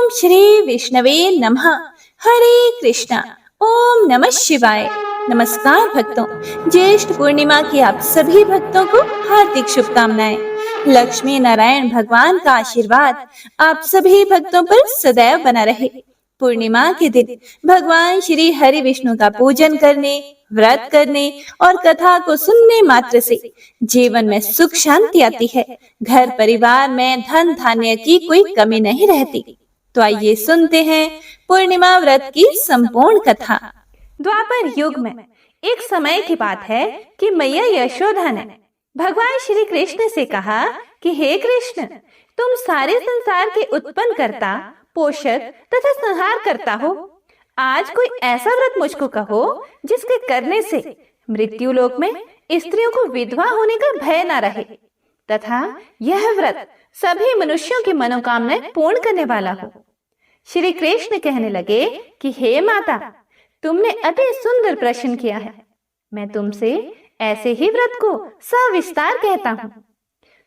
ओम श्री विष्णवे नमः। हरे कृष्णा। ओम नमः शिवाय। नमस्कार भक्तों, ज्येष्ठ पूर्णिमा की आप सभी भक्तों को हार्दिक शुभकामनाएं। लक्ष्मी नारायण भगवान का आशीर्वाद आप सभी भक्तों पर सदैव बना रहे। पूर्णिमा के दिन भगवान श्री हरि विष्णु का पूजन करने, व्रत करने और कथा को सुनने मात्र से जीवन में सुख शांति आती है। घर परिवार में धन धान्य की कोई कमी नहीं रहती। तो आइए सुनते हैं पूर्णिमा व्रत की संपूर्ण कथा। द्वापर युग में एक समय की बात है कि मैया यशोदा ने भगवान श्री कृष्ण से कहा कि हे कृष्ण, तुम सारे संसार के उत्पन्न करता, पोषक तथा संहार करता हो। आज कोई ऐसा व्रत मुझको कहो जिसके करने से मृत्यु लोक में स्त्रियों को विधवा होने का भय न रहे तथा यह व्रत सभी मनुष्यों की मनोकामनाएं पूर्ण करने वाला हो। श्री कृष्ण कहने लगे कि हे माता, तुमने अति सुंदर प्रश्न किया है। मैं तुमसे ऐसे ही व्रत को सविस्तार कहता हूँ।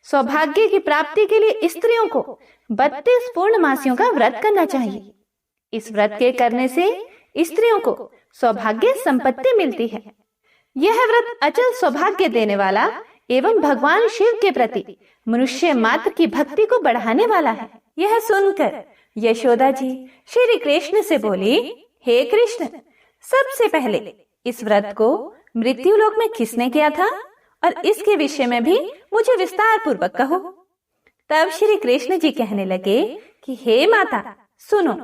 सौभाग्य की प्राप्ति के लिए स्त्रियों को 32 पूर्णमासियों का व्रत करना चाहिए। इस व्रत के करने से स्त्रियों को सौभाग्य संपत्ति मिलती है। यह व्रत अचल सौभाग्य देने वाला एवं भगवान शिव के प्रति मनुष्य मात्र की भक्ति को बढ़ाने वाला है। यह सुनकर यशोदा जी श्री कृष्ण से बोली, हे कृष्ण, सबसे पहले इस व्रत को मृत्यु लोक में किसने किया था और इसके विषय में भी मुझे विस्तार पूर्वक कहो। तब श्री कृष्ण जी कहने लगे कि हे माता, सुनो,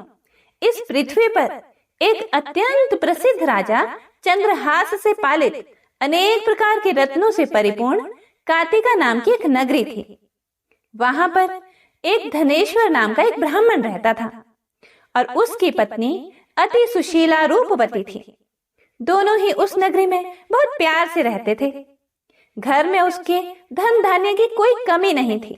इस पृथ्वी पर एक अत्यंत प्रसिद्ध राजा चंद्रहास से पालित अनेक प्रकार के रत्नों से परिपूर्ण कार्तिका नाम की एक नगरी थी। वहां पर एक धनेश्वर नाम का एक ब्राह्मण रहता था और उसकी पत्नी अति सुशीला रूपवती थी। दोनों ही उस नगरी में बहुत प्यार से रहते थे। घर में उसके धन धान्य की कोई कमी नहीं थी।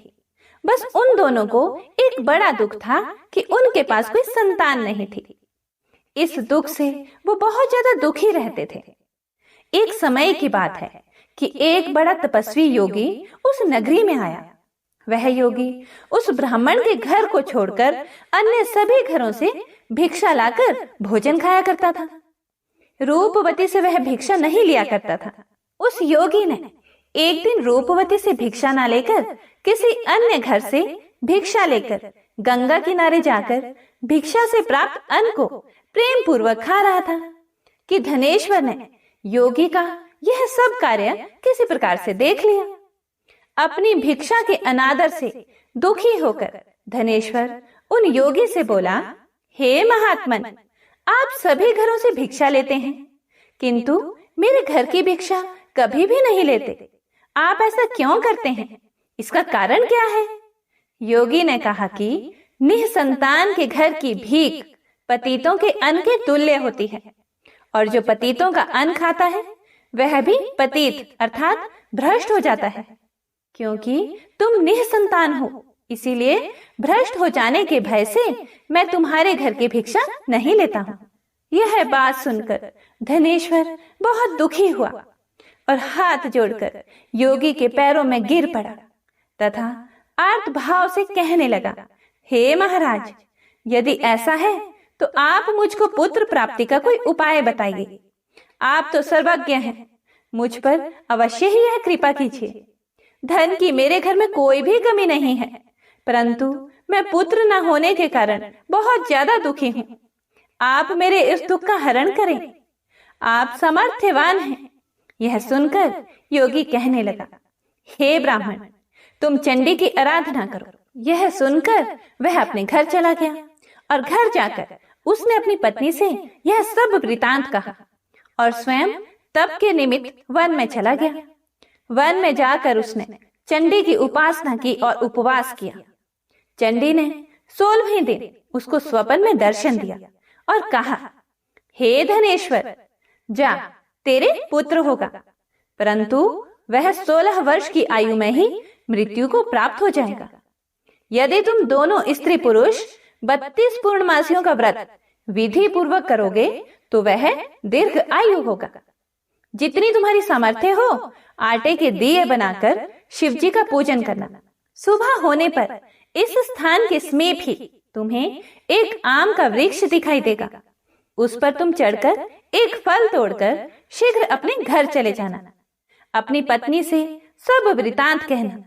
बस उन दोनों को एक बड़ा दुख था कि उनके पास कोई संतान नहीं थी। इस दुख से वो बहुत ज्यादा दुखी रहते थे। एक समय की बात है कि एक बड़ा तपस्वी योगी उस नगरी में आया। वह योगी उस ब्राह्मण के घर को छोड़कर अन्य सभी घरों से भिक्षा लाकर भोजन खाया करता था। रूपवती से वह भिक्षा नहीं लिया करता था। उस योगी ने एक दिन रूपवती से भिक्षा ना लेकर किसी अन्य घर से भिक्षा लेकर गंगा किनारे जाकर भिक्षा से प्राप्त अन्न को प्रेम पूर्वक खा रहा था कि धनेश्वर ने योगी का यह सब कार्य किसी प्रकार से देख लिया। अपनी भिक्षा के अनादर से दुखी होकर धनेश्वर उन योगी से बोला, हे महात्मन, आप सभी घरों से भिक्षा लेते हैं किंतु मेरे घर की भिक्षा कभी भी नहीं लेते। आप ऐसा क्यों करते हैं? इसका कारण क्या है? योगी ने कहा कि निःसंतान के घर की भीख पतितों के अन्न के तुल्य होती है और जो पतितों का अन्न खाता है वह भी पतित अर्थात भ्रष्ट हो जाता है। क्योंकि तुम निःसंतान हो, इसीलिए भ्रष्ट हो जाने के भय से मैं तुम्हारे घर की भिक्षा नहीं लेता हूँ। यह बात सुनकर धनेश्वर बहुत दुखी हुआ और हाथ जोड़कर योगी के पैरों में गिर पड़ा तथा आर्त भाव से कहने लगा, हे महाराज, यदि ऐसा है तो आप मुझको पुत्र प्राप्ति का कोई उपाय बताइए। आप तो सर्वज्ञ हैं, मुझ पर अवश्य ही यह कृपा कीजिए। धन की मेरे घर में कोई भी कमी नहीं है, परंतु मैं पुत्र न होने के कारण बहुत ज्यादा दुखी हूँ। आप मेरे इस दुख का हरण करें। आप समर्थवान हैं। यह सुनकर योगी कहने लगा, हे ब्राह्मण, तुम चंडी की आराधना करो। यह सुनकर वह अपने घर चला गया और घर जाकर उसने अपनी पत्नी से यह सब वृतांत कहा और स्वयं तप के निमित्त वन में चला गया। वन में जाकर उसने चंडी की उपासना की और उपवास किया। चंडी ने 16वें दिन उसको स्वप्न में दर्शन दिया और कहा, हे धनेश्वर, जा, तेरे पुत्र होगा, परंतु वह 16 वर्ष की आयु में ही मृत्यु को प्राप्त हो जाएगा। यदि तुम दोनों स्त्री पुरुष 32 पूर्णमासियों का व्रत विधि पूर्वक करोगे तो वह दीर्घ आयु होगा। जितनी तुम्हारी सामर्थ्य हो, आटे के दिए बनाकर शिव जी का पूजन करना। सुबह होने पर इस स्थान के समीप ही तुम्हें एक आम का वृक्ष दिखाई देगा। उस पर तुम चढ़कर एक फल तोड़कर शीघ्र अपने घर चले जाना। अपनी पत्नी से सब वृतांत कहना।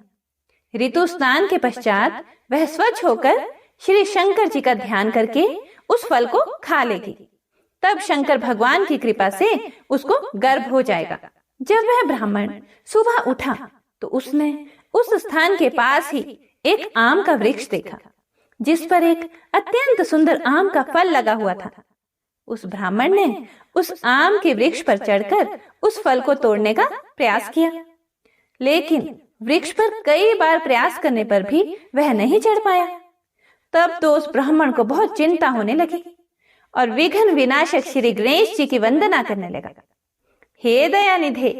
ऋतु स्नान के पश्चात वह स्वच्छ होकर श्री शंकर जी का ध्यान करके उस फल को खा लेगी। तब शंकर भगवान की कृपा से उसको गर्भ हो जाएगा। जब वह ब्राह्मण सुबह उठा तो उसने उस स्थान के पास ही एक आम का वृक्ष देखा, जिस पर एक अत्यंत सुंदर आम का फल लगा हुआ था। उस ब्राह्मण ने उस आम के वृक्ष पर चढ़कर उस फल को तोड़ने का प्रयास किया, लेकिन वृक्ष पर कई बार प्रयास करने पर भी वह नहीं चढ़ पाया। तब तो उस ब्राह्मण को बहुत चिंता होने लगी और विघ्न विनाशक श्री गणेश जी की वंदना करने लगा। हे दयानिधे,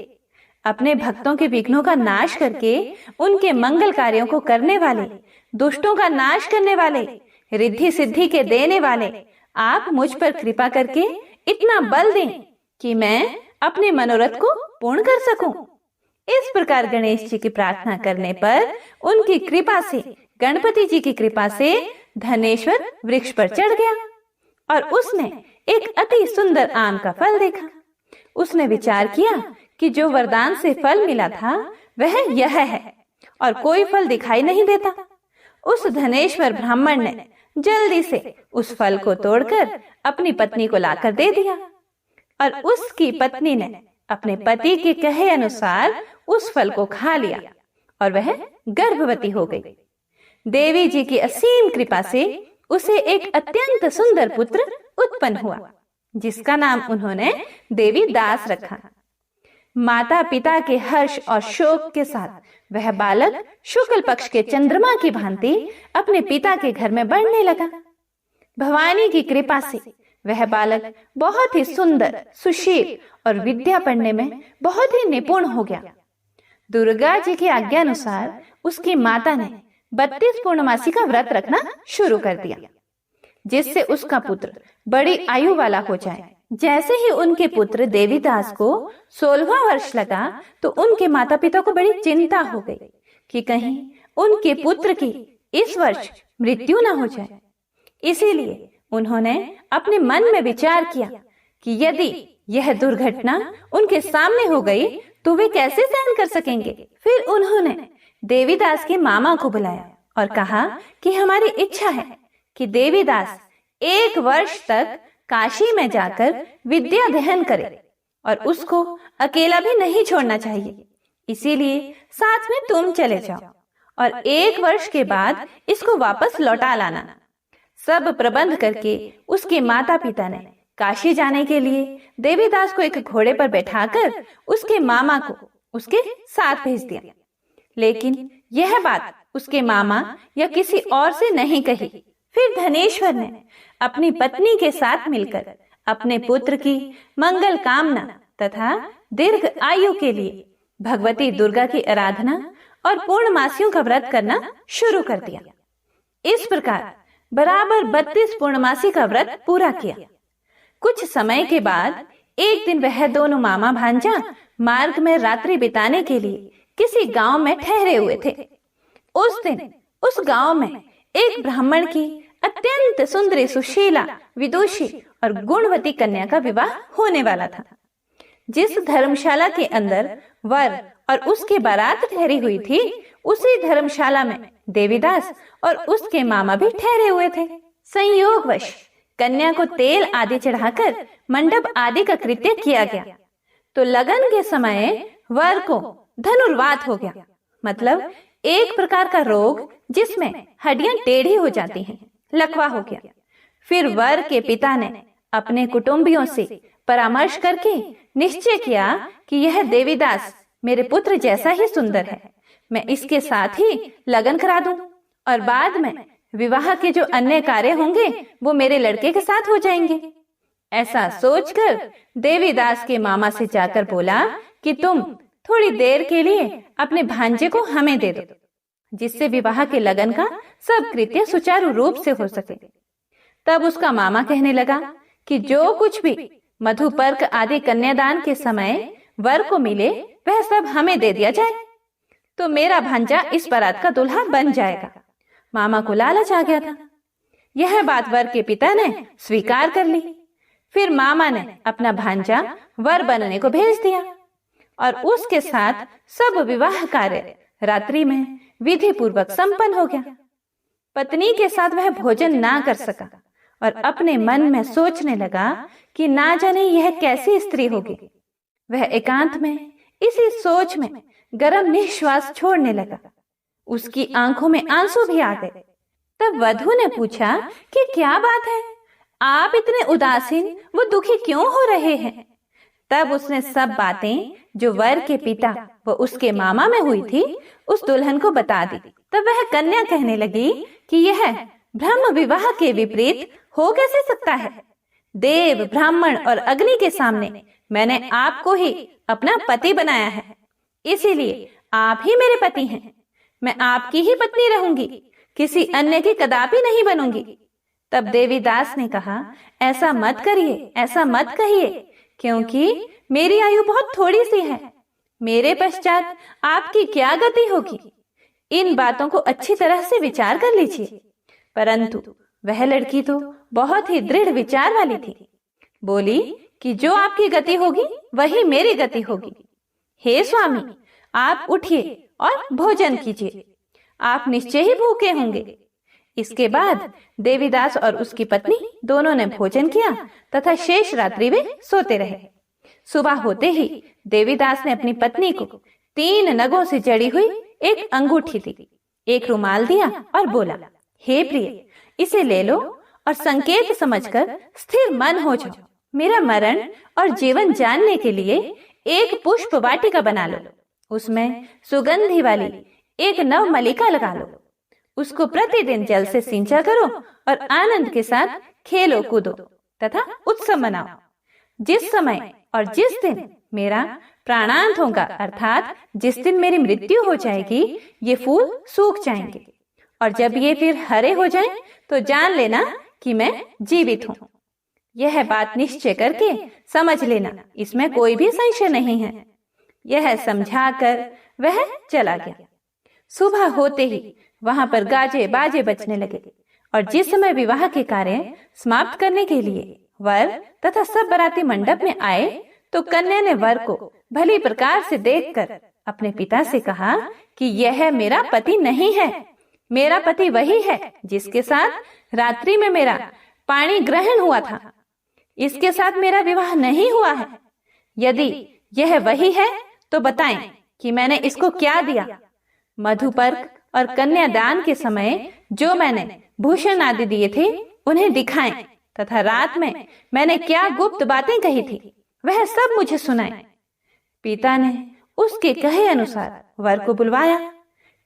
अपने भक्तों के विघ्नों का नाश करके उनके मंगल कार्यों को करने वाले, दुष्टों का नाश करने वाले, रिद्धि सिद्धि के देने वाले, आप मुझ पर कृपा करके इतना बल दें कि मैं अपने मनोरथ को पूर्ण कर सकूं। इस प्रकार गणेश जी की प्रार्थना करने पर उनकी कृपा से, गणपति जी की कृपा से धनेश्वर वृक्ष पर चढ़ गया और उसने एक अति सुंदर आम का फल देखा। उसने विचार किया कि जो वरदान से फल मिला था वह यह है और कोई फल दिखाई नहीं देता। उस धनेश्वर ब्राह्मण ने जल्दी से उस फल को तोड़कर अपनी पत्नी को लाकर दे दिया और उसकी पत्नी ने अपने पति के कहे अनुसार उस फल को खा लिया और वह गर्भवती हो गई। देवी जी की असीम कृपा से उसे एक अत्यंत सुंदर पुत्र उत्पन्न हुआ, जिसका नाम उन्होंने देवी दास रखा। माता पिता के हर्ष और शोक के साथ वह बालक शुक्ल पक्ष के चंद्रमा की भांति अपने पिता के घर में बढ़ने लगा। भवानी की कृपा से वह बालक बहुत ही सुंदर, सुशील और विद्या पढ़ने में बहुत ही निपुण हो गया। दुर्गा जी की आज्ञा अनुसार उसकी माता ने 32 पूर्णमासी का व्रत रखना शुरू कर दिया, जिससे उसका पुत्र बड़ी आयु वाला हो जाए। जैसे ही उनके पुत्र देवीदास को 16वां वर्ष लगा तो उनके माता पिता को बड़ी चिंता हो गई कि कहीं उनके पुत्र की इस वर्ष मृत्यु न हो जाए। इसीलिए उन्होंने अपने मन में विचार किया कि यदि यह दुर्घटना उनके सामने हो गई तो वे कैसे सहन कर सकेंगे। फिर उन्होंने देवीदास के मामा को बुलाया और कहा कि हमारी इच्छा है कि देवीदास 1 वर्ष तक काशी में जाकर विद्या अध्ययन करे और उसको अकेला भी नहीं छोड़ना चाहिए। इसीलिए साथ में तुम चले जाओ और 1 वर्ष के बाद इसको वापस लौटा लाना। सब प्रबंध करके उसके माता पिता ने काशी जाने के लिए देवीदास को एक घोड़े पर बैठाकर उसके मामा को उसके साथ भेज दिया। लेकिन यह बात उसके मामा या किसी और से नहीं कही। फिर धनेश्वर ने अपनी पत्नी के साथ मिलकर अपने पुत्र की मंगल कामना तथा दीर्घ आयु के लिए भगवती दुर्गा की आराधना और पूर्णमासियों का व्रत करना शुरू कर दिया। इस प्रकार बराबर 32 पूर्णमासी का व्रत पूरा किया। कुछ समय के बाद एक दिन वह दोनों मामा भांजा मार्ग में रात्रि बिताने के लिए किसी गांव में ठहरे हुए थे। उस दिन उस गांव में एक ब्राह्मण की अत्यंत सुंदरी, सुशीला, विदुषी और गुणवती कन्या का विवाह होने वाला था। जिस धर्मशाला के अंदर वर और उसकी बारात ठहरी हुई थी, उसी धर्मशाला में देवीदास और उसके मामा भी ठहरे हुए थे। संयोगवश कन्या को तेल आदि चढ़ाकर मंडप आदि का कृत्य किया गया तो लगन के समय वर को धनुर्वात हो गया, मतलब एक प्रकार का रोग जिसमें हड्डियां टेढ़ी हो जाती हैं, लकवा हो गया। फिर वर के पिता ने अपने कुटुंबियों से परामर्श करके निश्चय किया कि यह देवीदास मेरे पुत्र जैसा ही सुंदर है, मैं इसके साथ ही लगन करा दूं और बाद में विवाह के जो अन्य कार्य होंगे वो मेरे लड़के के साथ हो जाएंगे। ऐसा सोचकर देवीदास के मामा से जाकर बोला कि तुम थोड़ी देर के लिए अपने भांजे को हमें दे दो, जिससे विवाह के लगन का सब कृत्य सुचारू रूप से हो सके। तब उसका मामा कहने लगा कि जो कुछ भी मधुपर्क आदि कन्यादान के समय वर को मिले वह सब हमें दे दिया जाए, तो मेरा भांजा इस बारात का दूल्हा बन जाएगा। मामा को लालच आ गया था। यह बात वर के पिता ने स्वीकार कर ली। फिर मामा ने अपना भांजा वर बनने को भेज दिया और उसके साथ सब विवाह कार्य रात्रि में विधि पूर्वक संपन्न हो गया। पत्नी के साथ वह भोजन ना कर सका और अपने मन में सोचने लगा कि ना जाने यह कैसी स्त्री होगी। वह एकांत में इसी सोच में गरम निश्वास छोड़ने लगा। उसकी आंखों में आंसू भी आ गए। तब वधू ने पूछा कि क्या बात है, आप इतने उदासीन व दुखी क्यों हो रहे हैं? तब उसने सब बातें जो वर के पिता व उसके मामा में हुई थी उस दुल्हन को बता दी। तब वह कन्या कहने लगी कि यह ब्रह्म विवाह के विपरीत हो कैसे सकता है? देव, ब्राह्मण और अग्नि के सामने मैंने आपको ही अपना पति बनाया है, इसीलिए आप ही मेरे पति हैं। मैं आपकी ही पत्नी रहूंगी, किसी अन्य की कदापि नहीं बनूंगी। तब देवीदास ने कहा, ऐसा मत करिए, ऐसा मत कहिए, क्योंकि मेरी आयु बहुत थोड़ी सी है। मेरे पश्चात आपकी क्या गति होगी? इन बातों को अच्छी तरह से विचार कर लीजिए। परंतु वह लड़की तो बहुत ही दृढ़ विचार वाली थी। बोली कि जो आपकी गति होगी वही मेरी गति होगी। हे स्वामी, आप उठिए और भोजन कीजिए, आप निश्चय ही भूखे होंगे। इसके बाद देवीदास और उसकी पत्नी दोनों ने भोजन किया तथा शेष रात्रि वे सोते रहे। सुबह होते ही देवीदास ने अपनी पत्नी को 3 नगों से जड़ी हुई एक अंगूठी दी, एक रुमाल दिया और बोला, हे प्रिय, इसे ले लो और संकेत समझकर स्थिर मन हो जाओ। मेरा मरण और जीवन जानने के लिए एक पुष्प वाटिका बना लो, उसमें सुगंधी वाली एक नव मलिका लगा लो। उसको प्रतिदिन जल से सिंचा करो और आनंद के साथ खेलो कूदो तथा उत्सव मनाओ। जिस समय और जिस दिन मेरा प्राणांत होगा, अर्थात जिस दिन मेरी मृत्यु हो जाएगी, ये फूल सूख जाएंगे और जब ये फिर हरे हो जाएं, तो जान लेना कि मैं जीवित हूँ। यह बात निश्चय करके समझ लेना, इसमें कोई भी संशय नहीं है। यह समझाकर वह चला गया। सुबह होते ही वहां पर गाजे बाजे बजने लगे और जिस समय विवाह के कार्य समाप्त करने के लिए वर तथा सब बाराती मंडप में आए, तो कन्या ने वर को भली प्रकार से देखकर अपने पिता से कहा कि यह मेरा पति नहीं है। मेरा पति वही है जिसके साथ रात्रि में मेरा पाणी ग्रहण हुआ था। इसके साथ मेरा विवाह नहीं हुआ है। यदि यह वही है तो बताएं कि मैंने इसको क्या दिया। मधुपर्क और कन्यादान के समय जो मैंने भूषण आदि दिए थे उन्हें दिखाएं तथा रात में मैंने क्या गुप्त बातें कही थी वह सब मुझे सुनाएं। पिता ने उसके कहे अनुसार वर को बुलवाया।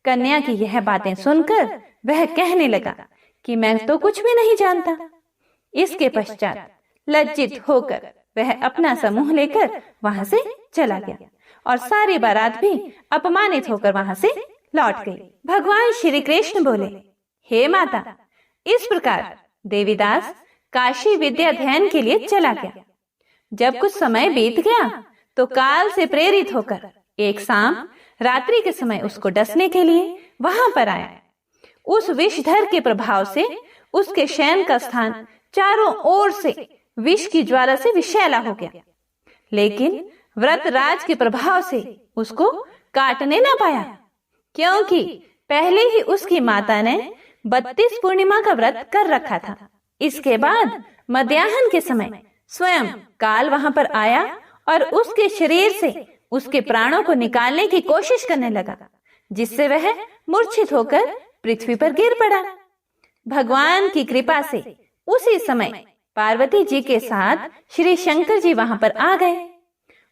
कन्या की यह बातें सुनकर वह कहने लगा कि मैं तो कुछ भी नहीं जानता। इसके पश्चात लज्जित होकर वह अपना समूह लेकर वहां से चला गया और सारी बारात भी अपमानित होकर वहां से लौट गई। भगवान श्री कृष्ण बोले, हे माता, इस प्रकार देवीदास काशी विद्या अध्ययन के लिए चला गया। जब कुछ समय बीत गया तो काल से प्रेरित होकर एक सांप रात्रि के समय उसको डसने के लिए वहां पर आया। उस विषधर के प्रभाव से उसके शयन का स्थान चारों ओर से विष की ज्वाला से विषैला हो गया, लेकिन व्रतराज के प्रभाव से उसको काटने ना पाया, क्योंकि पहले ही उसकी माता ने 32 पूर्णिमा का व्रत कर रखा था। इसके बाद मध्याह्न के समय स्वयं काल वहां पर आया और उसके शरीर से उसके प्राणों को निकालने की कोशिश करने लगा, जिससे वह मूर्छित होकर पृथ्वी पर गिर पड़ा। भगवान की कृपा से उसी समय पार्वती जी के साथ श्री शंकर जी वहां पर आ गए।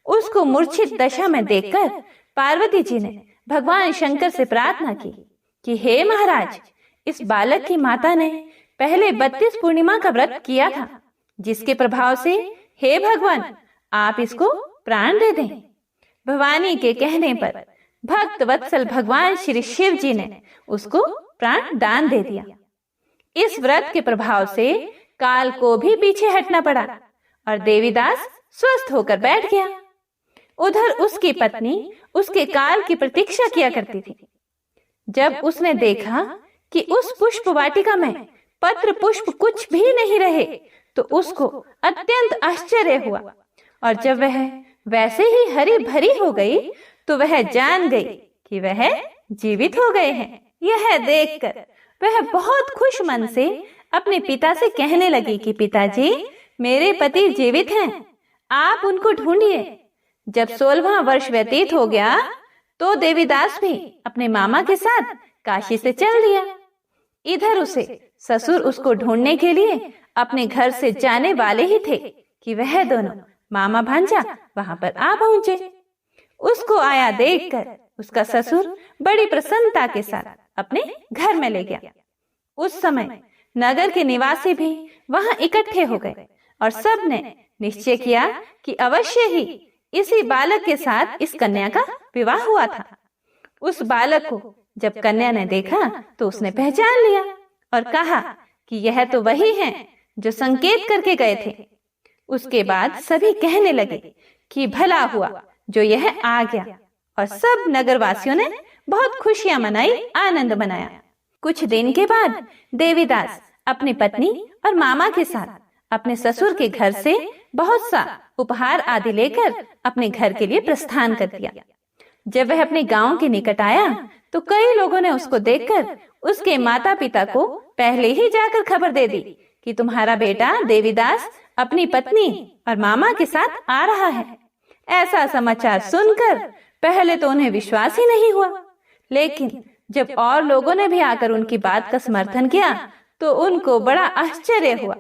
उसको मूर्छित दशा में देखकर पार्वती जी ने भगवान शंकर से प्रार्थना की कि हे महाराज, इस बालक की माता ने पहले 32 पूर्णिमा का व्रत किया था, जिसके प्रभाव से हे भगवान आप इसको प्राण दे दें। भवानी के कहने पर भक्त वत्सल भगवान श्री शिव जी ने उसको प्राण दान दे दिया। इस व्रत के प्रभाव से काल को भी पीछे हटना पड़ा और देवीदास स्वस्थ होकर बैठ गया। उधर उसकी पत्नी उसके काल की प्रतीक्षा किया करती थी। जब उसने देखा कि उस पुष्प वाटिका में पत्र पुष्प कुछ भी नहीं रहे तो उसको अत्यंत आश्चर्य हुआ। और जब वह वैसे ही हरी भरी हो गई तो वह जान गई कि वह जीवित हो गए हैं। यह देखकर वह बहुत खुश मन से अपने पिता से कहने लगी कि पिताजी, मेरे पति जीवित हैं, आप उनको ढूंढिए। जब 16वां वर्ष व्यतीत हो गया तो देवीदास भी अपने मामा के साथ काशी से चल दिया। इधर उसे ससुर उसको ढूंढने के लिए अपने घर से जाने वाले ही थे कि वह दोनों मामा भांजा वहां पर आ पहुंचे। उसको आया देखकर उसका ससुर बड़ी प्रसन्नता के साथ अपने घर में ले गया। उस समय नगर के निवासी भी वहां इकट्ठे हो गए और सब ने निश्चय किया कि अवश्य ही इसी बालक के साथ इस कन्या का विवाह हुआ था। उस बालक को जब कन्या ने देखा तो उसने पहचान लिया और कहा कि यह तो वही है जो संकेत करके गए थे। उसके बाद सभी कहने लगे कि भला हुआ जो यह आ गया, और सब नगरवासियों ने बहुत खुशियां मनाई, आनंद मनाया। कुछ दिन के बाद देवीदास अपनी पत्नी और मामा के साथ अपने ससुर के घर से बहुत सा उपहार आदि लेकर अपने घर के लिए प्रस्थान कर दिया। जब वह अपने गांव के निकट आया तो कई लोगों ने उसको देखकर उसके माता पिता को पहले ही जाकर खबर दे दी कि तुम्हारा बेटा देवीदास अपनी पत्नी और मामा के साथ आ रहा है। ऐसा समाचार सुनकर पहले तो उन्हें विश्वास ही नहीं हुआ, लेकिन जब और लोगों ने भी आकर उनकी बात का समर्थन किया तो उनको बड़ा आश्चर्य हुआ।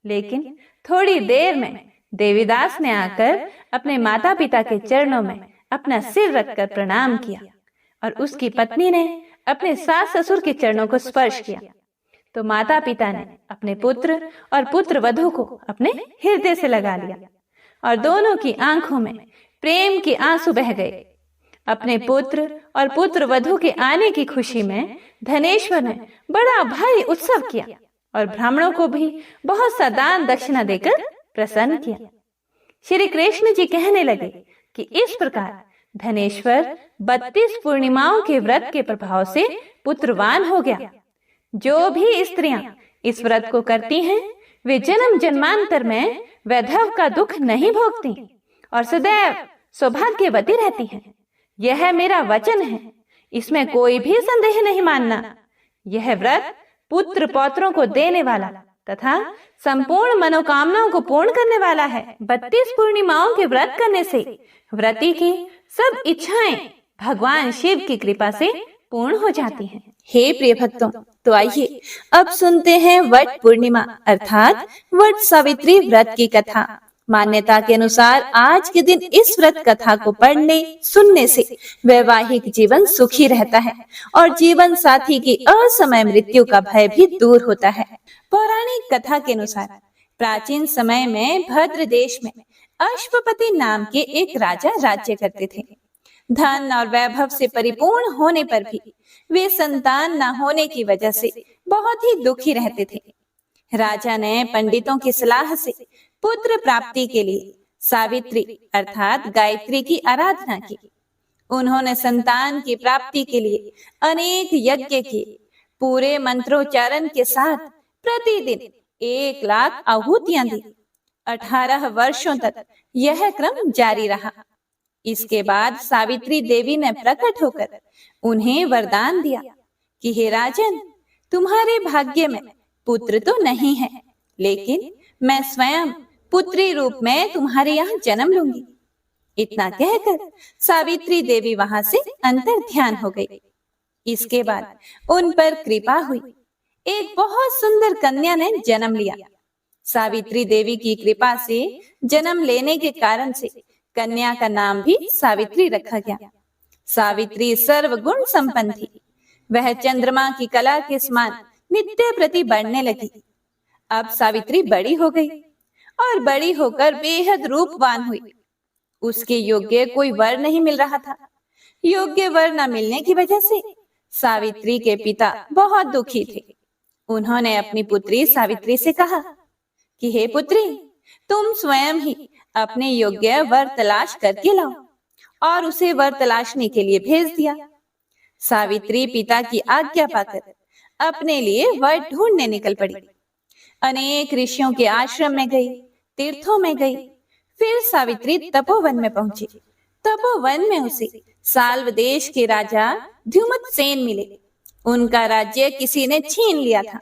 लेकिन थोड़ी देर में देवीदास ने आकर अपने माता पिता के चरणों में अपना सिर रखकर प्रणाम किया और उसकी पत्नी ने अपने सास ससुर के चरणों को स्पर्श किया। तो माता पिता ने अपने पुत्र और पुत्र वधू को अपने हृदय से लगा लिया और दोनों की आंखों में प्रेम के आंसू बह गए। अपने पुत्र और पुत्र वधू के आने की खुशी में धनेश्वर ने बड़ा भारी उत्सव किया और ब्राह्मणों को भी बहुत सा दान दक्षिणा देकर प्रसन्न किया। श्री कृष्ण जी कहने लगे कि इस प्रकार धनेश्वर 32 पूर्णिमाओं के व्रत के प्रभाव से पुत्रवान हो गया। जो भी स्त्रियां इस व्रत को करती हैं वे जन्म जन्मांतर में वैधव का दुख नहीं भोगती और सदैव सौभाग्यवती रहती हैं। यह मेरा वचन है, इसमें कोई भी संदेह नहीं मानना। यह व्रत पुत्र पौत्रों को देने वाला तथा संपूर्ण मनोकामनाओं को पूर्ण करने वाला है। 32 पूर्णिमाओं के व्रत करने से व्रती की सब इच्छाएं भगवान शिव की कृपा से पूर्ण हो जाती हैं। हे प्रिय भक्तों, तो आइए अब सुनते हैं वट पूर्णिमा अर्थात वट सावित्री व्रत की कथा। मान्यता के अनुसार आज के दिन इस व्रत कथा को पढ़ने सुनने से वैवाहिक जीवन सुखी रहता है और जीवन साथी की असमय मृत्यु का भय भी दूर होता है। पौराणिक कथा के अनुसार प्राचीन समय में भद्र देश में अश्वपति नाम के एक राजा राज्य करते थे। धन और वैभव से परिपूर्ण होने पर भी वे संतान न होने की वजह से बहुत ही दुखी रहते थे। राजा ने पंडितों की सलाह से पुत्र प्राप्ति के लिए सावित्री अर्थात गायत्री की आराधना की। उन्होंने संतान की प्राप्ति के लिए अनेक यज्ञ किए। पूरे मंत्रोच्चारण के साथ प्रतिदिन 1 लाख आहुतियां दी। 18 वर्षों तक यह क्रम जारी रहा। इसके बाद सावित्री देवी ने प्रकट होकर उन्हें वरदान दिया कि हे राजन, तुम्हारे भाग्य में पुत्र तो नहीं है, लेकिन मैं स्वयं पुत्री रूप में तुम्हारे यहाँ जन्म लूंगी। इतना कहकर सावित्री देवी वहां से अंतर ध्यान हो गई। इसके बाद उन पर कृपा हुई। एक बहुत सुंदर कन्या ने जन्म लिया। सावित्री देवी की कृपा से जन्म लेने के कारण से कन्या का नाम भी सावित्री रखा गया। सावित्री सर्वगुण संपन्न थी। वह चंद्रमा की कला के समान नित्य प्रति बढ़ने लगी। अब सावित्री बड़ी हो गई और बड़ी होकर बेहद रूपवान हुई। उसके योग्य कोई वर नहीं मिल रहा था। योग्य वर न मिलने की वजह से सावित्री के पिता बहुत दुखी थे। उन्होंने अपनी पुत्री सावित्री से कहा कि हे पुत्री, तुम स्वयं ही अपने योग्य वर तलाश करके लाओ, और उसे वर तलाशने के लिए भेज दिया। सावित्री पिता की आज्ञा पाकर अपने लिए वर ढूंढने निकल पड़ी। अनेक ऋषियों के आश्रम में गई, तीर्थों में गई, फिर सावित्री तपोवन में पहुंची। तपोवन में उसे साल्व देश के राजा ध्युमतसेन मिले। उनका राज्य किसी ने छीन लिया था,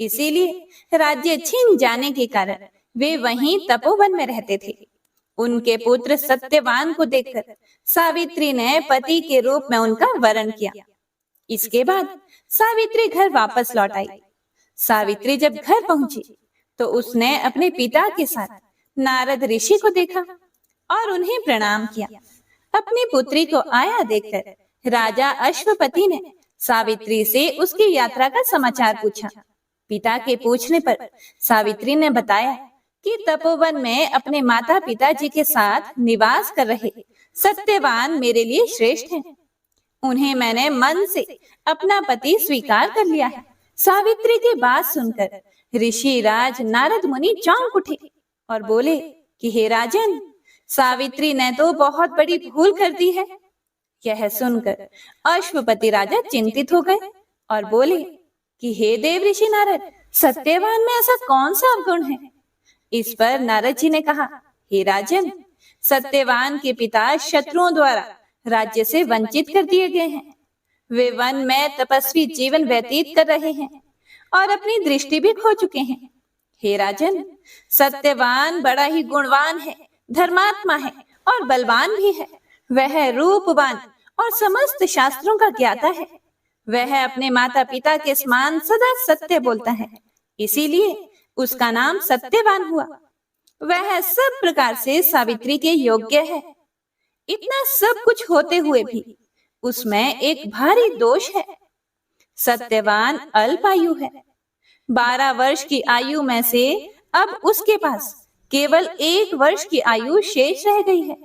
इसीलिए राज्य छीन जाने के कारण वे वहीं तपोवन में रहते थे। उनके पुत्र सत्यवान को देखकर सावित्री ने पति के रूप में उनका वरण किया। इसके बाद सावित्री घर वापस लौट आई। सावित्री जब घर पहुंची तो उसने अपने पिता के साथ नारद ऋषि को देखा और उन्हें प्रणाम किया। अपनी पुत्री को आया देखकर राजा अश्वपति ने सावित्री से उसकी यात्रा का समाचार पूछा। पिता के पूछने पर सावित्री ने बताया कि तपोवन में अपने माता पिताजी के साथ निवास कर रहे सत्यवान मेरे लिए श्रेष्ठ हैं। उन्हें मैंने मन से अपना पति स्वीकार कर लिया है। सावित्री की बात सुनकर ऋषि राज नारद मुनि चौंक उठे और बोले कि हे राजन, सावित्री ने तो बहुत बड़ी भूल कर दी है। यह सुनकर अश्वपति राजा चिंतित हो गए और बोले कि हे देव ऋषि नारद, सत्यवान में ऐसा कौन सा अवगुण है? इस पर नारद जी ने कहा, हे राजन, सत्यवान के पिता शत्रुओं द्वारा राज्य से वंचित कर दिए गए हैं। वे वन में तपस्वी जीवन व्यतीत कर रहे हैं और अपनी दृष्टि भी खो चुके हैं। हे राजन, सत्यवान बड़ा ही गुणवान है, धर्मात्मा है और बलवान भी है। वह रूपवान और समस्त शास्त्रों का ज्ञाता है। वह अपने माता पिता के समान सदा सत्य बोलता है, इसीलिए उसका नाम सत्यवान हुआ। वह सब प्रकार से सावित्री के योग्य है। इतना सब कुछ होते हुए भी उसमें एक भारी दोष है। सत्यवान अल्पायु है। 12 वर्ष की आयु में से अब उसके पास केवल 1 वर्ष की आयु शेष रह गई है।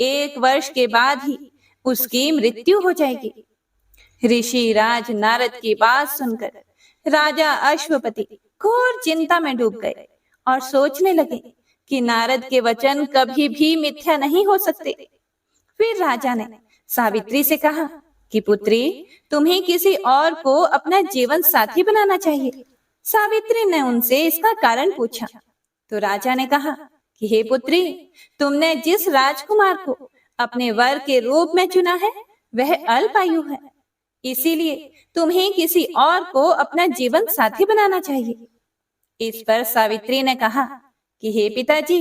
1 वर्ष के बाद ही उसकी मृत्यु हो जाएगी। ऋषि राज नारद की बात सुनकर राजा अश्वपति घोर चिंता में डूब गए और सोचने लगे कि नारद के वचन कभी भी मिथ्या नहीं हो सकते। फिर राजा ने सावित्री से कहा कि पुत्री, तुम्हें किसी और को अपना जीवन साथी बनाना चाहिए। सावित्री ने उनसे इसका कारण पूछा तो राजा ने कहा कि हे पुत्री, तुमने जिस राजकुमार को अपने वर के रूप में चुना है वह अल्पायु है, इसीलिए तुम्हें किसी और को अपना जीवन साथी बनाना चाहिए। इस पर सावित्री ने कहा कि हे पिताजी,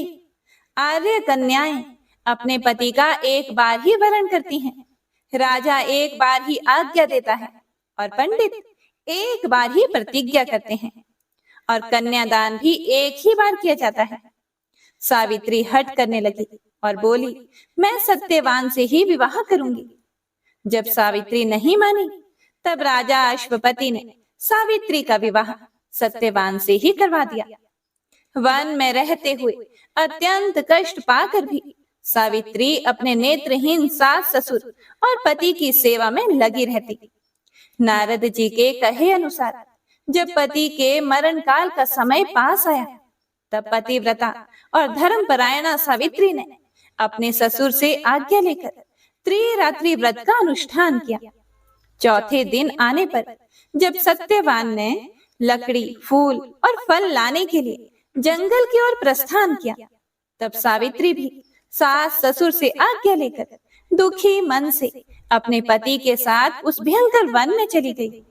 आर्य कन्याएं अपने पति का एक बार ही वरण करती हैं, राजा एक बार ही आज्ञा देता है और पंडित एक बार ही प्रतिज्ञा करते हैं और कन्यादान भी एक ही बार किया जाता है। सावित्री हट करने लगी और बोली, मैं सत्यवान से ही विवाह करूंगी। जब सावित्री नहीं मानी तब राजा अश्वपति ने सावित्री का विवाह सत्यवान से ही करवा दिया। वन में रहते हुए अत्यंत कष्ट पाकर भी सावित्री अपने नेत्रहीन सास ससुर और पति की सेवा में लगी रहती। नारद जी के कहे अनुसार जब पति के मरण काल का समय पास आया तब पतिव्रता और धर्मपरायणा सावित्री ने अपने ससुर से आज्ञा लेकर त्रिरात्रि व्रत का अनुष्ठान किया। चौथे दिन आने पर जब सत्यवान ने लकड़ी, फूल और फल लाने के लिए जंगल की ओर प्रस्थान किया तब सावित्री भी सास ससुर से आज्ञा लेकर दुखी मन से अपने पति के साथ उस भयंकर वन में चली गई।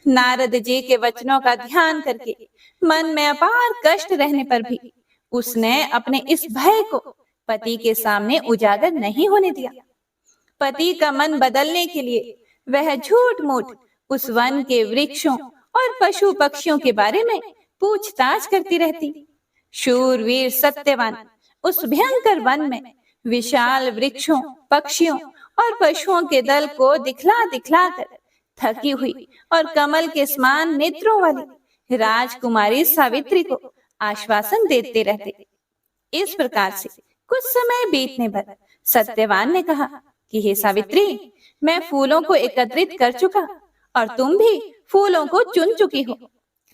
नारद जी के वचनों का ध्यान करके मन में अपार कष्ट रहने पर भी उसने अपने इस भय को पति के सामने उजागर नहीं होने दिया। पति का मन बदलने के लिए वह झूठ मूठ उस वन के वृक्षों और पशु पक्षियों के बारे में पूछताछ करती रहती। शूरवीर सत्यवान उस भयंकर वन में विशाल वृक्षों, पक्षियों और पशुओं के दल को दिखला दिखला कर थकी हुई और कमल के समान नेत्रों वाली राजकुमारी सावित्री को आश्वासन देते रहते। इस प्रकार से कुछ समय बीतने पर सत्यवान ने कहा कि हे सावित्री, मैं फूलों को एकत्रित कर चुका और तुम भी फूलों को चुन चुकी हो,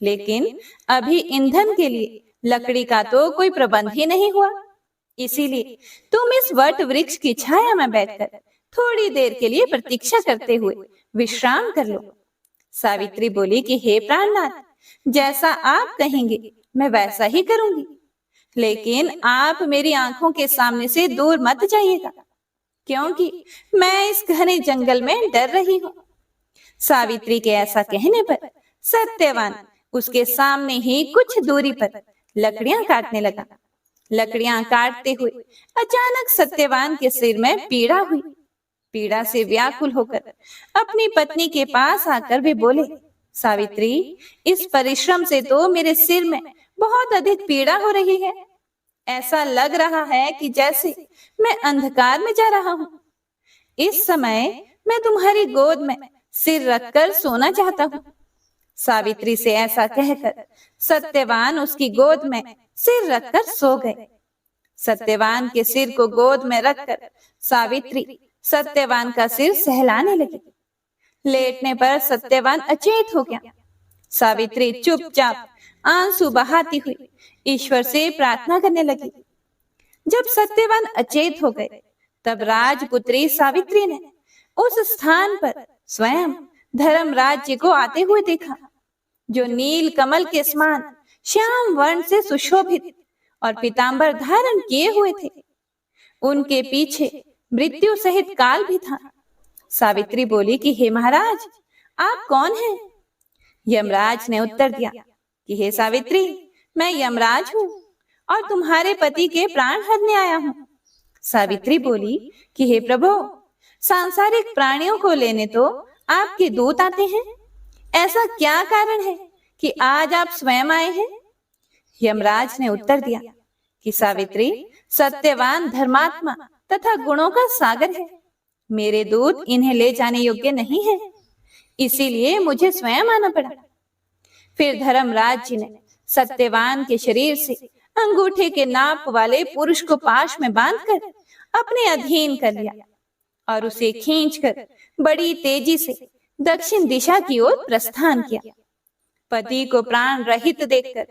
लेकिन अभी ईंधन के लिए लकड़ी का तो कोई प्रबंध ही नहीं हुआ। इसीलिए तुम इस वट वृक्ष की छाया में बैठकर थोड़ी देर के लिए प्रतीक्षा करते हुए विश्राम कर लो। सावित्री बोली कि हे प्राणनाथ, जैसा आप कहेंगे मैं वैसा ही करूंगी, लेकिन आप मेरी आंखों के सामने से दूर मत जाइएगा, क्योंकि मैं इस घने जंगल में डर रही हूँ। सावित्री के ऐसा कहने पर सत्यवान उसके सामने ही कुछ दूरी पर लकड़ियां काटने लगा। लकड़ियां काटते हुए अचानक सत्यवान के सिर में पीड़ा हुई। पीड़ा से व्याकुल होकर अपनी पत्नी के पास आकर वे बोले, सावित्री, इस परिश्रम से तो मेरे सिर में बहुत अधिक पीड़ा हो रही है। ऐसा लग रहा है कि जैसे मैं अंधकार में जा रहा हूँ। इस समय मैं तुम्हारी गोद में सिर रखकर सोना चाहता हूँ। सावित्री से ऐसा कहकर सत्यवान उसकी गोद में सिर रखकर सो गए। सत्यवान के सिर को गोद में रखकर सावित्री सत्यवान का सिर सहलाने लगी। लेटने पर सत्यवान अचेत हो गया। सावित्री चुपचाप आंसू बहाती हुई ईश्वर से प्रार्थना करने लगी। जब सत्यवान अचेत हो गए, तब राजपुत्री सावित्री ने उस स्थान पर स्वयं धर्मराज को आते हुए देखा, जो नील कमल के समान श्याम वर्ण से सुशोभित और पीतांबर धारण किए हुए थे। उनके पीछे मृत्यु सहित काल भी था। सावित्री बोली कि हे महाराज, आप कौन हैं? यमराज ने उत्तर दिया कि हे सावित्री, मैं यमराज हूँ और तुम्हारे पति के प्राण हरने आया हूँ। सावित्री बोली कि हे प्रभु, सांसारिक प्राणियों को लेने तो आपके दूत आते हैं, ऐसा क्या कारण है कि आज आप स्वयं आए हैं? यमराज ने उत्तर दिया कि सावित्री, सत्यवान धर्मात्मा तथा गुणों का सागर है। मेरे दूत इन्हें ले जाने योग्य नहीं है, इसीलिए मुझे स्वयं आना पड़ा। फिर धर्मराज जी ने सत्यवान के शरीर से अंगूठे के नाप वाले पुरुष को पाश में बांधकर अपने अधीन कर लिया और उसे खींचकर बड़ी तेजी से दक्षिण दिशा की ओर प्रस्थान किया। पति को प्राण रहित देखकर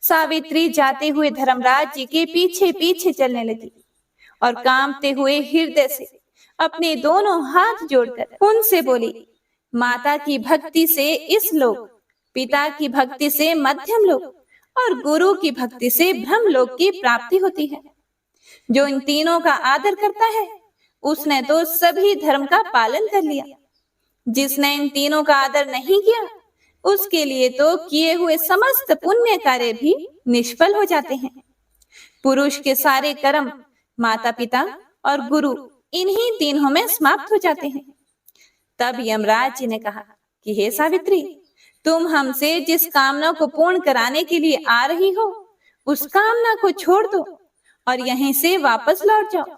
सावित्री जाते हुए धर्मराज जी के पीछे पीछे चलने लगी और कांपते हुए हृदय से अपने दोनों हाथ जोड़कर उनसे बोली, माता की भक्ति से इस लोक, पिता की भक्ति से मध्यम लोक और गुरु की भक्ति से ब्रह्म लोक की प्राप्ति होती है। जो इन तीनों का आदर करता है, उसने तो सभी धर्म का पालन कर लिया। जिसने इन तीनों का आदर नहीं किया, उसके लिए तो किए हुए समस्त पुण्य कार्य भी निष्फल हो जाते हैं। पुरुष के सारे कर्म माता पिता और गुरु, इन्हीं तीनों में समाप्त हो जाते हैं। तब यमराज जी ने कहा कि हे सावित्री, तुम हमसे जिस कामना को पूर्ण कराने के लिए आ रही हो, उस कामना को छोड़ दो और यहीं से वापस लौट जाओ।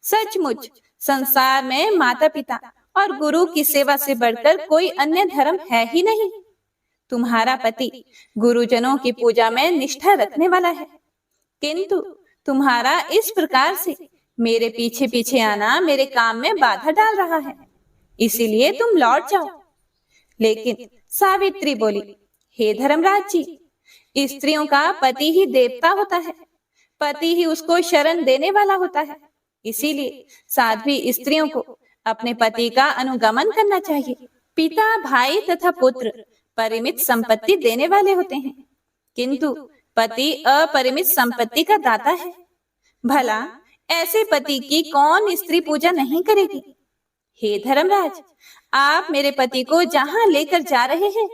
सचमुच संसार में माता पिता और गुरु की सेवा से बढ़कर कोई अन्य धर्म है ही नहीं। तुम्हारा पति गुरुजनों की पूजा में निष्ठा रखने वाला है, किंतु तुम्हारा इस प्रकार से मेरे पीछे पीछे आना मेरे काम में बाधा डाल रहा है, इसीलिए तुम लौट जाओ। लेकिन सावित्री बोली, हे धर्मराज जी, स्त्रियों का पति ही देवता होता है, पति ही उसको शरण देने वाला होता है, इसीलिए साध्वी स्त्रियों को अपने पति का अनुगमन करना चाहिए। पिता, भाई तथा पुत्र परिमित संपत्ति देने वाले होते हैं, किंतु पति अपरिमित संपत्ति का दाता है। भला ऐसे पति की कौन स्त्री पूजा नहीं करेगी? हे धर्मराज, आप मेरे पति को जहां लेकर जा रहे हैं,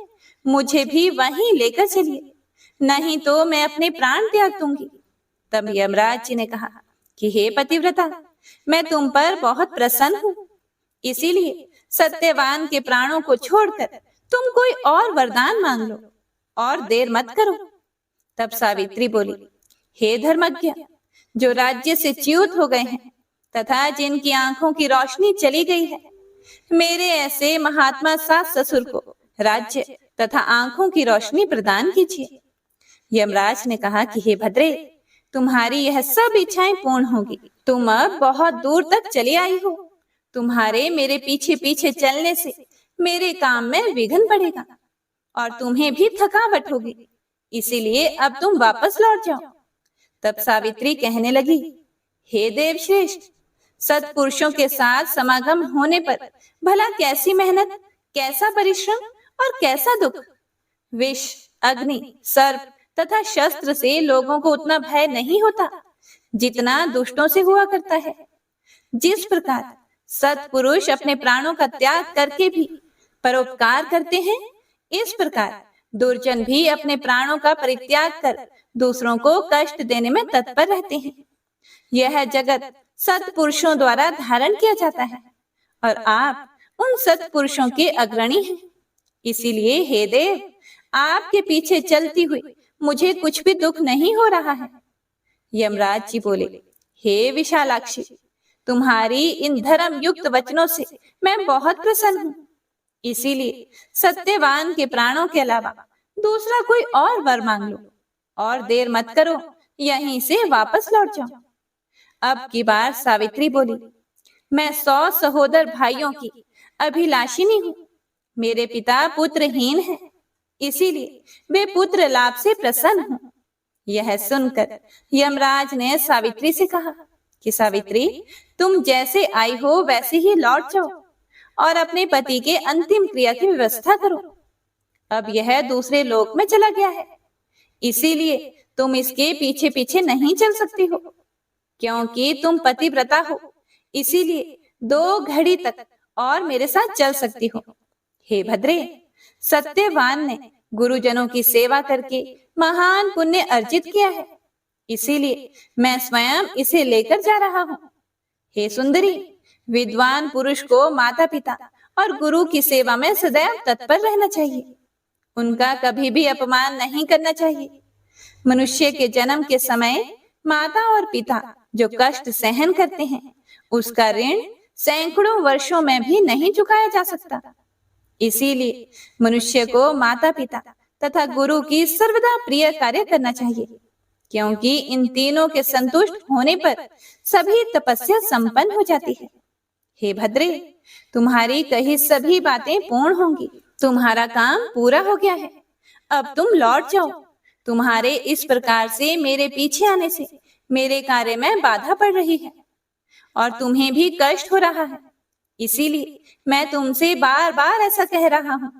मुझे भी वहीं लेकर चलिए, नहीं तो मैं अपने प्राण त्याग दूंगी। तब यमराज जी ने कहा कि हे पतिव्रता, मैं तुम पर बहुत प्रसन्न हूँ, इसीलिए सत्यवान के प्राणों को छोड़कर तुम कोई और वरदान मांग लो और देर मत करो। तब सावित्री बोली, हे धर्मज्ञ, जो राज्य से च्युत हो गए हैं तथा जिनकी आंखों की रोशनी चली गई है, मेरे ऐसे महात्मा सास ससुर को राज्य तथा आंखों की रोशनी प्रदान कीजिए। यमराज ने कहा कि हे भद्रे, तुम्हारी यह सब इच्छाएं पूर्ण होगी। तुम अब बहुत दूर तक चली आई हो, तुम्हारे मेरे पीछे पीछे चलने से मेरे काम में विघ्न पड़ेगा और तुम्हें भी थकावट होगी, इसीलिए अब तुम वापस लौट जाओ। तब सावित्री कहने लगी, हे देव श्रेष्ठ, सत्पुरुषों के साथ समागम होने पर भला कैसी मेहनत, कैसा परिश्रम और कैसा दुख। विष, अग्नि, सर्प तथा शस्त्र से लोगों को उतना भय नहीं होता जितना दुष्टों से हुआ करता है। जिस प्रकार सत्पुरुष अपने प्राणों का त्याग करके भी परोपकार करते हैं, इस प्रकार दुर्जन भी अपने प्राणों का परित्याग कर दूसरों को कष्ट देने में तत्पर रहते हैं। यह जगत सत्पुरुषों द्वारा धारण किया जाता है और आप उन सत्पुरुषों के अग्रणी हैं। इसीलिए हे देव, आपके पीछे चलती हुई मुझे कुछ भी दुख नहीं हो रहा है। यमराज जी बोले, हे विशालाक्षी, तुम्हारी इन धर्म युक्त वचनों से मैं बहुत प्रसन्न हूँ। इसीलिए सत्यवान के प्राणों के अलावा दूसरा कोई और वर मांग लो और देर मत करो, यहीं से वापस लौट जाओ। अब की बार सावित्री बोली, मैं 100 सहोदर भाइयों की अभिलाषिनी हूँ। मेरे पिता पुत्रहीन हैं, इसीलिए वे पुत्र लाभ से प्रसन्न हूँ। यह सुनकर यमराज ने सावित्री से कहा कि सावित्री, तुम जैसे आई हो वैसे ही लौट जाओ और अपने पति के अंतिम क्रिया की व्यवस्था करो। अब यह दूसरे लोक में चला गया है, इसीलिए तुम इसके पीछे पीछे नहीं चल सकती हो। क्योंकि तुम पतिव्रता हो, इसीलिए 2 घड़ी तक और मेरे साथ चल सकती हो। हे भद्रे, सत्यवान ने गुरुजनों की सेवा करके महान पुण्य अर्जित किया है, इसीलिए मैं स्वयं इसे लेकर जा रहा हूँ। हे सुंदरी, विद्वान पुरुष को माता पिता और गुरु की सेवा में सदैव तत्पर रहना चाहिए। उनका कभी भी अपमान नहीं करना चाहिए। मनुष्य के जन्म के समय माता और पिता जो कष्ट सहन करते हैं, उसका ऋण सैकड़ों वर्षों में भी नहीं चुकाया जा सकता। इसीलिए मनुष्य को माता पिता तथा गुरु की सर्वदा प्रिय कार्य करना चाहिए, क्योंकि इन तीनों के संतुष्ट होने पर सभी तपस्या संपन्न हो जाती है। हे भद्रे, तुम्हारी कही सभी बातें पूर्ण होंगी। तुम्हारा काम पूरा हो गया है, अब तुम लौट जाओ। तुम्हारे इस प्रकार से मेरे पीछे आने से मेरे कार्य में बाधा पड़ रही है और तुम्हें भी कष्ट हो रहा है, इसीलिए मैं तुमसे बार बार ऐसा कह रहा हूँ।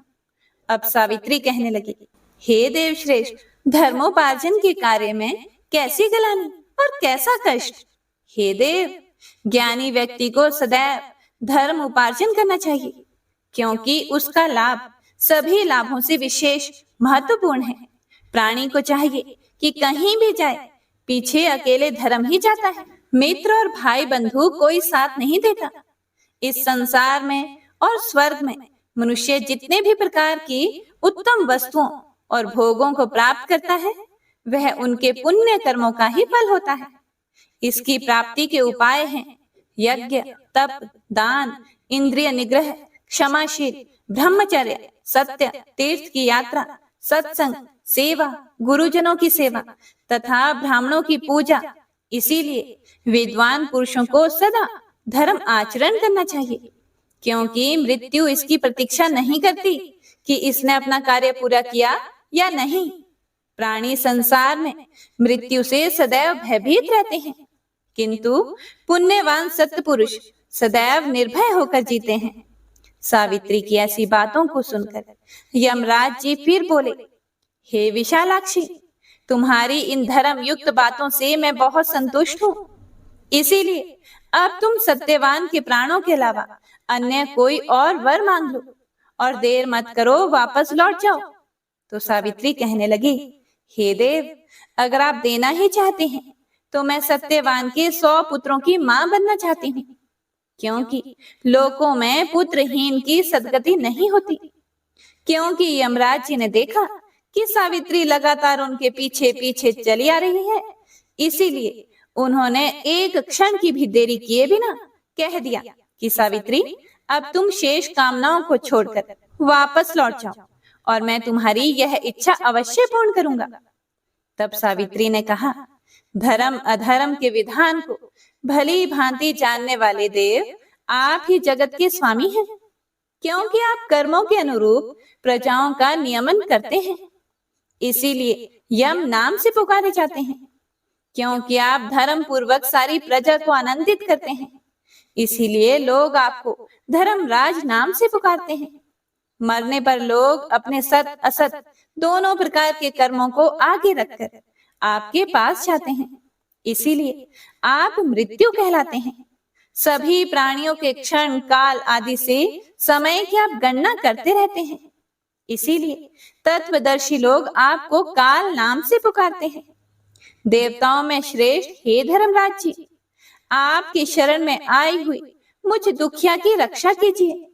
अब सावित्री कहने लगी, हे देवश्रेष्ठ, धर्मोपार्जन के कार्य में कैसी गलानी और कैसा कष्ट। हे देव, ज्ञानी व्यक्ति को सदैव धर्म उपार्जन करना चाहिए, क्योंकि उसका लाभ सभी लाभों से विशेष महत्वपूर्ण है। प्राणी को चाहिए कि कहीं भी जाए, पीछे अकेले धर्म ही जाता है। मित्र और भाई बंधु कोई साथ नहीं देता। इस संसार में और स्वर्ग में मनुष्य जितने भी प्रकार की उत्तम वस्तुओं और भोगों को प्राप्त करता है, वह उनके पुण्य कर्मों का ही फल होता है। इसकी प्राप्ति के उपाय हैं यज्ञ, तप, दान, इंद्रिय निग्रह, क्षमाशील, ब्रह्मचर्य, सत्य, तीर्थ की यात्रा, सत्संग, सेवा, गुरुजनों की सेवा तथा ब्राह्मणों की पूजा। इसीलिए विद्वान पुरुषों को सदा धर्म आचरण करना चाहिए, क्योंकि मृत्यु इसकी प्रतीक्षा नहीं करती कि इसने अपना कार्य पूरा किया या नहीं। प्राणी संसार में मृत्यु से सदैव भयभीत रहते हैं, किंतु पुण्यवान सत्पुरुष सदैव निर्भय होकर जीते हैं। सावित्री की ऐसी बातों को सुनकर यमराज जी फिर बोले, हे विशालाक्षी, तुम्हारी इन धर्म युक्त बातों से मैं बहुत संतुष्ट हूँ। इसीलिए अब तुम सत्यवान के प्राणों के अलावा अन्य कोई और वर मांग लो और देर मत करो, वापस लौट जाओ। तो सावित्री कहने लगी, हे देव, अगर आप देना ही चाहते हैं तो मैं सत्यवान के 100 पुत्रों की मां बनना चाहती हूँ, क्योंकि लोकों में पुत्रहीन की सदगति नहीं होती। क्योंकि यमराज जी ने देखा कि सावित्री लगातार उनके पीछे पीछे चली आ रही है, इसीलिए उन्होंने एक क्षण की भी देरी किए बिना कह दिया कि सावित्री, अब तुम शेष कामनाओं को छोड़कर वापस लौट जाओ और मैं तुम्हारी यह इच्छा अवश्य पूर्ण करूंगा। तब सावित्री ने कहा, धर्म अधर्म के विधान को भली भांति जानने वाले देव, आप ही जगत के स्वामी हैं, क्योंकि आप कर्मों के अनुरूप प्रजाओं का नियमन करते हैं। इसीलिए यम नाम से पुकारे जाते हैं, क्योंकि आप धर्म पूर्वक सारी प्रजा को आनंदित करते हैं। इसीलिए लोग आपको धर्मराज नाम से पुकारते हैं। मरने पर लोग अपने सत असत दोनों प्रकार के कर्मों को आगे रखकर आपके पास जाते हैं। इसीलिए आप मृत्यु कहलाते हैं। सभी प्राणियों के क्षण काल आदि से समय की आप गणना करते रहते हैं। इसीलिए तत्वदर्शी लोग आपको काल नाम से पुकारते हैं। देवताओं में श्रेष्ठ हे धर्मराज जी, आपकी शरण में आई हुई मुझ दुखिया की रक्षा कीजिए।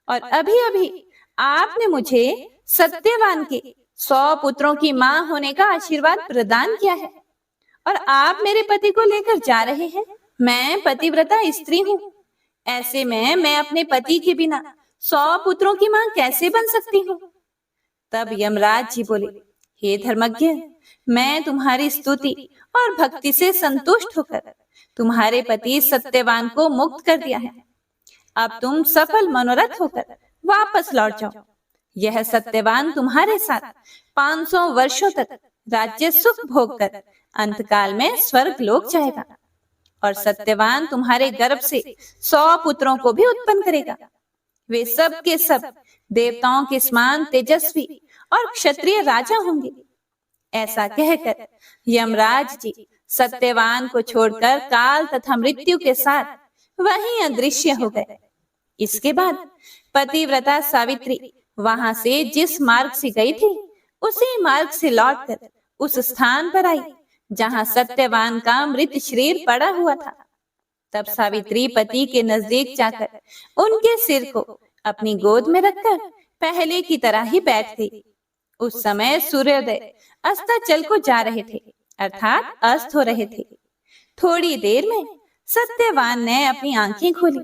और अभी अभी आपने मुझे सत्यवान के 100 पुत्रों की मां होने का आशीर्वाद प्रदान किया है और आप मेरे पति को लेकर जा रहे हैं। मैं पतिव्रता स्त्री हूँ। ऐसे में मैं अपने पति के बिना 100 पुत्रों की मां कैसे बन सकती हूँ? तब यमराज जी बोले, हे धर्मज्ञ, मैं तुम्हारी स्तुति और भक्ति से संतुष्ट होकर तुम्हारे पति सत्यवान को मुक्त कर दिया है। अब तुम सफल मनोरथ होकर वापस लौट जाओ। यह सत्यवान तुम्हारे साथ 500 वर्षों तक राज्य सुख भोग कर अंतकाल में स्वर्ग लोक जाएगा और सत्यवान तुम्हारे गर्भ से 100 पुत्रों को भी उत्पन्न करेगा। वे सब के सब देवताओं के समान तेजस्वी और क्षत्रिय राजा होंगे। ऐसा कहकर यमराज जी सत्यवान को छोड़कर काल तथा मृत्यु के साथ वहीं अदृश्य हो गए। इसके बाद पतिव्रता सावित्री वहां से जिस मार्ग से गई थी उसी मार्ग से लौटकर उस स्थान पर आई जहां सत्यवान का मृत शरीर पड़ा हुआ था। तब सावित्री पति के नजदीक जाकर उनके सिर को अपनी गोद में रखकर पहले की तरह ही बैठ गई। उस समय सूर्योदय अस्ताचल को जा रहे थे, अर्थात अस्त हो रहे थे। थोड़ी देर में सत्यवान ने अपनी आंखें खोली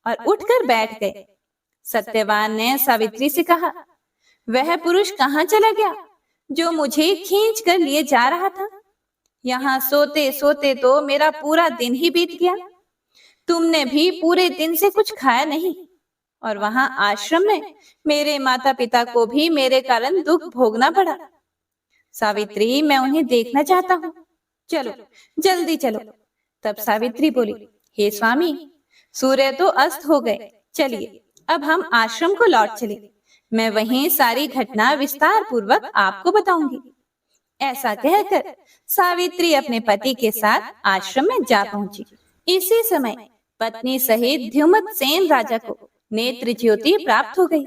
और उठकर बैठ गए। सत्यवान ने सावित्री से कहा, वह पुरुष कहाँ चला गया जो मुझे खींच कर लिए जा रहा था? यहाँ सोते सोते तो मेरा पूरा दिन ही बीत गया। तुमने भी पूरे दिन से कुछ खाया नहीं और वहां आश्रम में मेरे माता पिता को भी मेरे कारण दुख भोगना पड़ा। सावित्री, मैं उन्हें देखना चाहता हूँ, चलो जल्दी चलो। तब सावित्री बोली, हे स्वामी, सूर्य तो अस्त हो गए, चलिए अब हम आश्रम को लौट चले। मैं वहीं सारी घटना विस्तार पूर्वक आपको बताऊंगी। ऐसा कहकर सावित्री अपने पति के साथ आश्रम में जा पहुंची। इसी समय पत्नी सहित द्युमत सेन राजा को नेत्र ज्योति प्राप्त हो गई।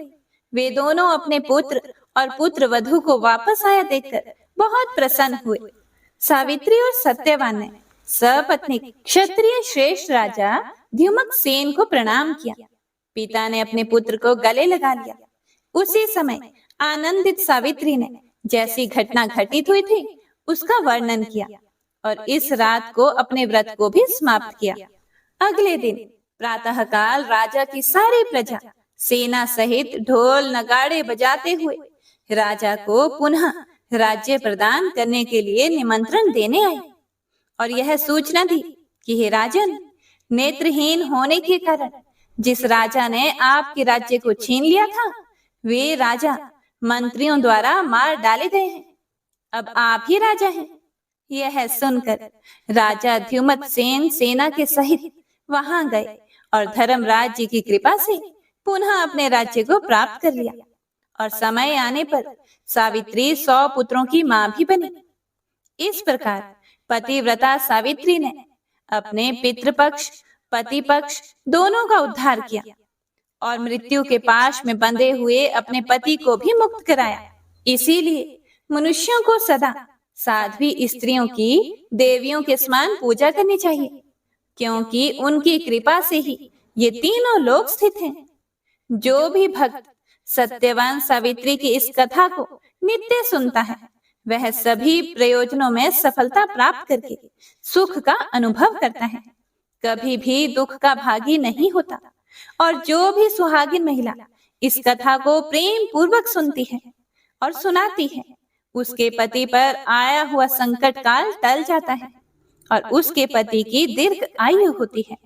वे दोनों अपने पुत्र और पुत्र वधु को वापस आया देखकर बहुत प्रसन्न हुए। सावित्री और सत्यवान ने सपत्नी क्षत्रिय श्रेष्ठ राजा द्युमत सेन को प्रणाम किया। पिता ने अपने पुत्र को गले लगा लिया। उसी समय आनंदित सावित्री ने जैसी घटना घटित हुई थी उसका वर्णन किया और इस रात को अपने व्रत को भी समाप्त किया। अगले दिन प्रातःकाल राजा की सारी प्रजा सेना सहित ढोल नगाड़े बजाते हुए राजा को पुनः राज्य प्रदान करने के लिए निमंत्रण देने आई और यह सूचना दी कि हे राजन, नेत्रहीन होने के कारण जिस राजा ने आपके राज्य को छीन लिया था वे राजा मंत्रियों द्वारा मार डाले गए हैं। अब आप ही राजा हैं। यह सुनकर राजा द्युमत सेन सेना के सहित वहां गए और धर्मराज जी की कृपा से पुनः अपने राज्य को प्राप्त कर लिया और समय आने पर सावित्री 100 पुत्रों की मां भी बनी। इस प्रकार पतिव्रता सावित्री ने अपने पितृपक्ष पति पक्ष दोनों का उद्धार किया और मृत्यु के पाश में बंधे हुए अपने पति को भी मुक्त कराया। इसीलिए मनुष्यों को सदा साध्वी स्त्रियों की देवियों के समान पूजा करनी चाहिए, क्योंकि उनकी कृपा से ही ये तीनों लोक स्थित हैं। जो भी भक्त सत्यवान सावित्री की इस कथा को नित्य सुनता है वह सभी प्रयोजनों में सफलता प्राप्त करके सुख का अनुभव करता है, कभी भी दुख का भागी नहीं होता। और जो भी सुहागिन महिला इस कथा को प्रेम पूर्वक सुनती है और सुनाती है उसके पति पर आया हुआ संकट काल टल जाता है और उसके पति की दीर्घ आयु होती है।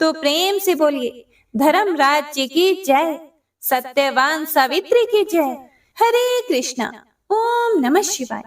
तो प्रेम से बोलिए, धर्मराज जी की जय, सत्यवान सावित्री की जय। हरे कृष्णा। ओम नमः शिवाय।